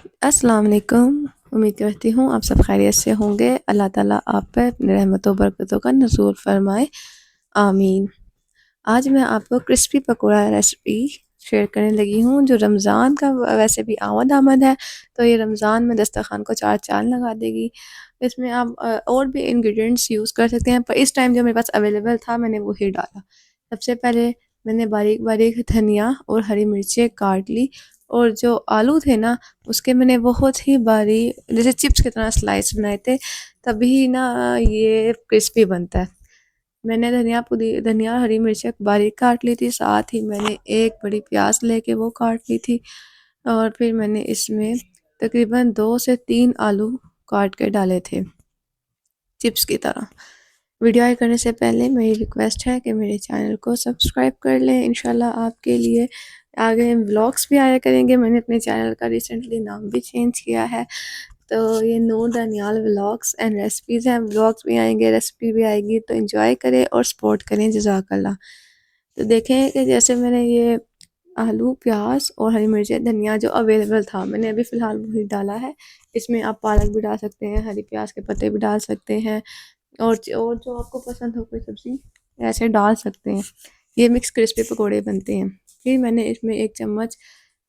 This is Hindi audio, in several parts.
अस्सलाम वालेकुम। उम्मीद करती हूँ आप सब खैरियत से होंगे। अल्लाह ताला आप पे अपनी रहमतों बरकतों का नज़ूल फरमाए, आमीन। आज मैं आपको क्रिस्पी पकौड़ा रेसिपी शेयर करने लगी हूँ जो रमज़ान का वैसे भी आमद है, तो ये रमज़ान में दस्तरखान को चार चाँद लगा देगी। इसमें आप और भी इंग्रेडिएंट्स यूज़ कर सकते हैं, पर इस टाइम जो मेरे पास अवेलेबल था मैंने वही डाला। सबसे पहले मैंने बारीक बारीक धनिया और हरी मिर्चें काट ली, और जो आलू थे ना उसके मैंने बहुत ही बारीक जैसे चिप्स की तरह स्लाइस बनाए थे, तभी ना ये क्रिस्पी बनता है। मैंने धनिया हरी मिर्च बारीक काट ली थी, साथ ही मैंने एक बड़ी प्याज लेके वो काट ली थी, और फिर मैंने इसमें तकरीबन 2 से 3 आलू काट के डाले थे चिप्स की तरह। वीडियो आए करने से पहले मेरी रिक्वेस्ट है कि मेरे चैनल को सब्सक्राइब कर लें। इंशाल्लाह आपके लिए आगे व्लॉग्स भी आया करेंगे। मैंने अपने चैनल का रिसेंटली नाम भी चेंज किया है, तो ये नूर दानियाल व्लॉग्स एंड रेसिपीज़ हैं। व्लॉग्स भी आएंगे, रेसिपी भी आएगी, तो इंजॉय करें और सपोर्ट करें। जज़ाकल्लाह। तो देखें कि जैसे मैंने ये आलू प्याज और हरी मिर्चें धनिया जो अवेलेबल था मैंने अभी फ़िलहाल वही डाला है। इसमें आप पालक भी डाल सकते हैं, हरी प्याज के पत्ते भी डाल सकते हैं, और जो आपको पसंद हो कोई सब्ज़ी ऐसे डाल सकते हैं। ये मिक्स क्रिस्पी पकोड़े बनते हैं। फिर मैंने इसमें 1 चम्मच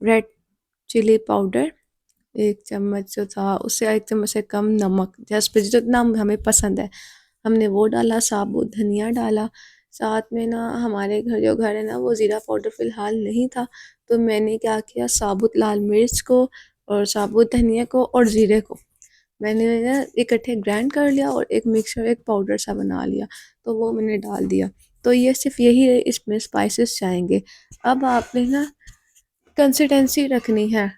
रेड चिली पाउडर, 1 चम्मच जो था उससे 1 चम्मच से कम नमक, जस्ट जितना हमें पसंद है हमने वो डाला। साबुत धनिया डाला। साथ में ना हमारे घर है ना वो ज़ीरा पाउडर फ़िलहाल नहीं था, तो मैंने क्या किया, साबुत लाल मिर्च को और साबुत धनिया को और ज़ीरे को मैंने ना इकट्ठे ग्राइंड कर लिया और एक मिक्सर एक पाउडर सा बना लिया, तो वो मैंने डाल दिया। तो ये सिर्फ यही इसमें स्पाइसेस जाएंगे। अब आपने ना कंसिस्टेंसी रखनी है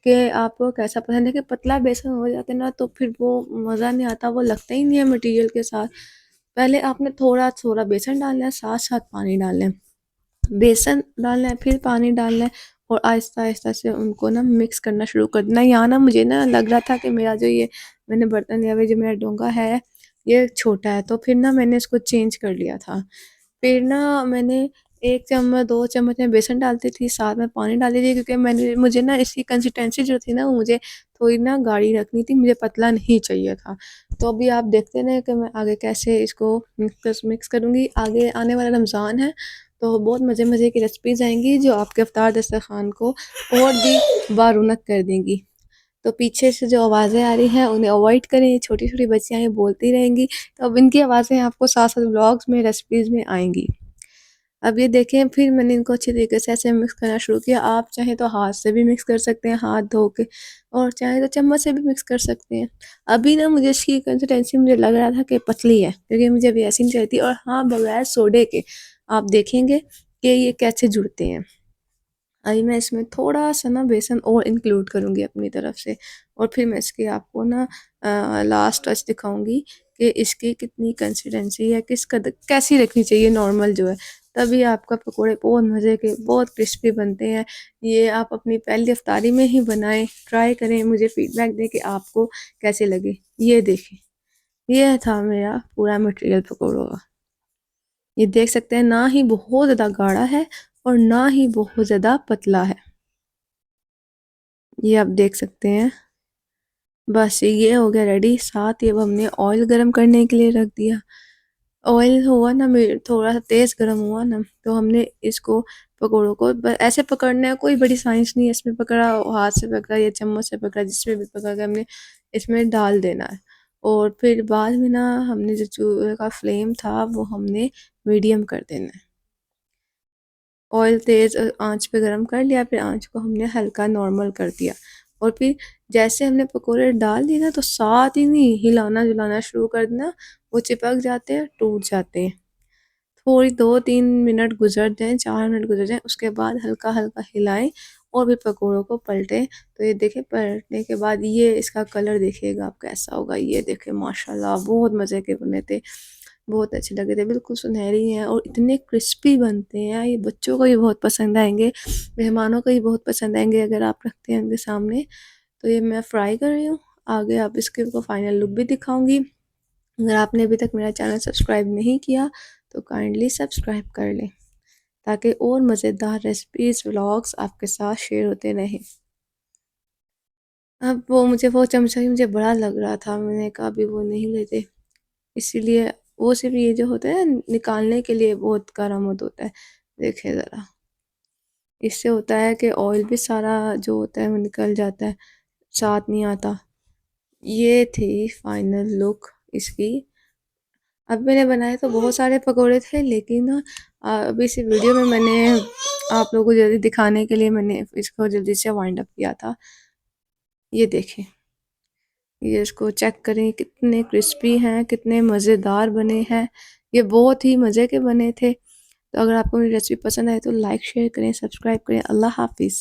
कि आपको कैसा पसंद है। कि पतला बेसन हो जाता है ना तो फिर वो मज़ा नहीं आता, वो लगता ही नहीं है मटेरियल के साथ। पहले आपने थोड़ा थोड़ा बेसन डालना है, साथ साथ पानी डालना है, बेसन डालना है फिर पानी डालना है, और आहिस्ता आहिस्ता से उनको ना मिक्स करना शुरू कर देना। यहाँ ना मुझे ना लग रहा था कि मेरा जो ये मैंने बर्तन लिया हुआ जो मेरा डोंगा है ये छोटा है, तो फिर ना मैंने इसको चेंज कर लिया था। फिर ना मैंने 1 चम्मच 2 चम्मच में बेसन डालती थी, साथ में पानी डालती थी, क्योंकि मुझे ना इसकी कंसिस्टेंसी जो थी ना वो मुझे थोड़ी ना गाढ़ी रखनी थी, मुझे पतला नहीं चाहिए था। तो अभी आप देखते रहे कि मैं आगे कैसे इसको मिक्स करूँगी। आगे आने वाला रमज़ान है, तो बहुत मज़े मज़े की रेसिपीज़ आएंगी जो आपके इफ्तार दस्तरखान को और भी बारूनक कर देंगी। तो पीछे से जो आवाज़ें आ रही हैं उन्हें अवॉइड करें, छोटी छोटी बच्चियाँ ये बोलती रहेंगी, तो अब इनकी आवाज़ें आपको साथ साथ व्लॉग्स में रेसिपीज़ में आएंगी। अब ये देखें, फिर मैंने इनको अच्छी तरीके से ऐसे मिक्स करना शुरू किया। आप चाहें तो हाथ से भी मिक्स कर सकते हैं, हाथ धो के, और चाहें तो चम्मच से भी मिक्स कर सकते हैं। अभी ना मुझे इसकी कंसिस्टेंसी मुझे लग रहा था कि पतली है, क्योंकि मुझे अभी ऐसी नहीं चाहिए थी। और हाँ, बगैर सोडे के आप देखेंगे कि ये कैसे जुड़ते हैं। अभी मैं इसमें थोड़ा सा ना बेसन और इंक्लूड करूँगी अपनी तरफ से, और फिर मैं इसकी आपको ना लास्ट टच दिखाऊंगी कि इसकी कितनी कंसिस्टेंसी है, किस कद कैसी रखनी चाहिए नॉर्मल जो है, तभी आपका पकोड़े बहुत मज़े के बहुत क्रिस्पी बनते हैं। ये आप अपनी पहली इफ्तारी में ही बनाएं, ट्राई करें, मुझे फीडबैक दें कि आपको कैसे लगे। ये देखें, ये था मेरा पूरा मटेरियल पकोड़ों का। ये देख सकते हैं, ना ही बहुत ज़्यादा गाढ़ा है और ना ही बहुत ज़्यादा पतला है। ये आप देख सकते हैं। बस ये हो गया रेडी। साथ ही अब हमने ऑयल गरम करने के लिए रख दिया। ऑयल हुआ ना मेरे थोड़ा सा तेज़ गरम हुआ ना, तो हमने इसको पकौड़ों को ऐसे पकड़ना है, कोई बड़ी साइंस नहीं है इसमें। पकड़ा हाथ से पकड़ा या चम्मच से पकड़ा, जिसमें भी पकड़ के हमने इसमें डाल देना है। और फिर बाद में ना हमने जो चूल्हे का फ्लेम था वो हमने मीडियम कर देना है। ऑयल तेज़ आंच पे गरम कर लिया, फिर आंच को हमने हल्का नॉर्मल कर दिया, और फिर जैसे हमने पकोड़े डाल दिए ना तो साथ ही नहीं हिलाना जुलाना शुरू कर देना, वो चिपक जाते हैं, टूट जाते हैं। थोड़ी 2-3 मिनट गुजर जाएं, 4 मिनट गुजर जाएं, उसके बाद हल्का हल्का हिलाएं और फिर पकोड़ों को पलटें। तो ये देखें, पलटने के बाद ये इसका कलर देखिएगा आप कैसा होगा। ये देखें, माशाल्लाह बहुत मज़े के बने थे, बहुत अच्छे लगे थे, बिल्कुल सुनहरी हैं और इतने क्रिस्पी बनते हैं। ये बच्चों को भी बहुत पसंद आएंगे, मेहमानों को भी बहुत पसंद आएंगे अगर आप रखते हैं उनके सामने। तो ये मैं फ्राई कर रही हूँ, आगे आप इसके को फाइनल लुक भी दिखाऊंगी। अगर आपने अभी तक मेरा चैनल सब्सक्राइब नहीं किया तो काइंडली सब्सक्राइब कर लें, ताकि और मज़ेदार रेसिपीज़ व्लॉग्स आपके साथ शेयर होते रहें। अब वो चमचा ही मुझे बड़ा लग रहा था, मैंने कहा अभी वो नहीं लेते। इसीलिए वो सिर्फ़ ये जो होता है निकालने के लिए बहुत करामत होता है। देखिए ज़रा, इससे होता है कि ऑयल भी सारा जो होता है वो निकल जाता है, साथ नहीं आता। ये थी फाइनल लुक इसकी। अब मैंने बनाए तो बहुत सारे पकोड़े थे, लेकिन अभी इस वीडियो में मैंने आप लोगों को जल्दी दिखाने के लिए मैंने इसको जल्दी से वाइंड अप किया था। ये देखें, ये इसको चेक करें कितने क्रिस्पी हैं, कितने मज़ेदार बने हैं। ये बहुत ही मज़े के बने थे। तो अगर आपको मेरी रेसिपी पसंद आए तो लाइक शेयर करें, सब्सक्राइब करें। अल्लाह हाफिज़।